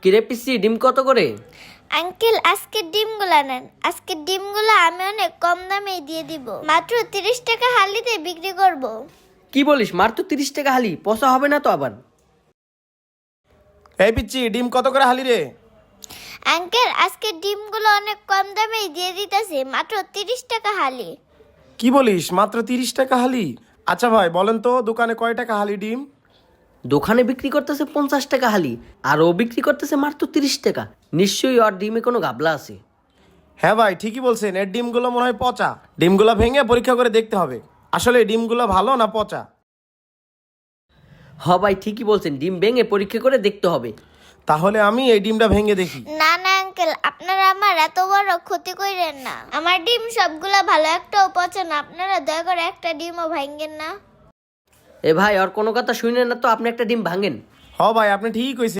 কিরে পিসি, ডিম কত করে? আঙ্কেল আজকের ডিমগুলো নেন। আজকের ডিমগুলো আমি অনেক কম দামে দিয়ে দিব, মাত্র 30 টাকা হালিতে বিক্রি করব। কি বলিস, মাত্র 30 টাকা হালি? পচা হবে না তো আবার? এই পিচ্ছি, ডিম কত করে হালি রে? আঙ্কেল আজকের ডিমগুলো অনেক কম দামে দিয়ে দিতেছে, মাত্র 30 টাকা হালি। কি বলিস, মাত্র 30 টাকা হালি? আচ্ছা ভাই বলেন তো, দোকানে কয় টাকা হালি ডিম? দোকানে বিক্রি করতেছে 50 টাকা হালি, আর ও বিক্রি করতেছে মাত্র 30 টাকা। নিশ্চয়ই ওর ডিমে কোনো ঘাবলা আছে। হ্যাঁ ভাই, ঠিকই বলছেন, এর ডিমগুলো মনে হয় পচা। ডিমগুলো ভেঙে পরীক্ষা করে দেখতে হবে আসলে এই ডিমগুলো ভালো না পচা। ভাই ঠিকই বলছেন, ডিম ভেঙে পরীক্ষা করে দেখতে হবে। তাহলে আমি এই ডিমটা ভেঙে দেখি। না না আঙ্কেল, আপনারা আমার এত বড় ক্ষতি করেন না। আমার ডিম সবগুলা ভালো, একটাও পচে না। আপনারা দয়া করে একটা ডিমও ভাঙেন না। এ ভাই, ওর কোনো কথা শুনেন না তো, আপনি একটা ডিম ভাঙেন। ভাই আপনি ঠিকই কইছেন।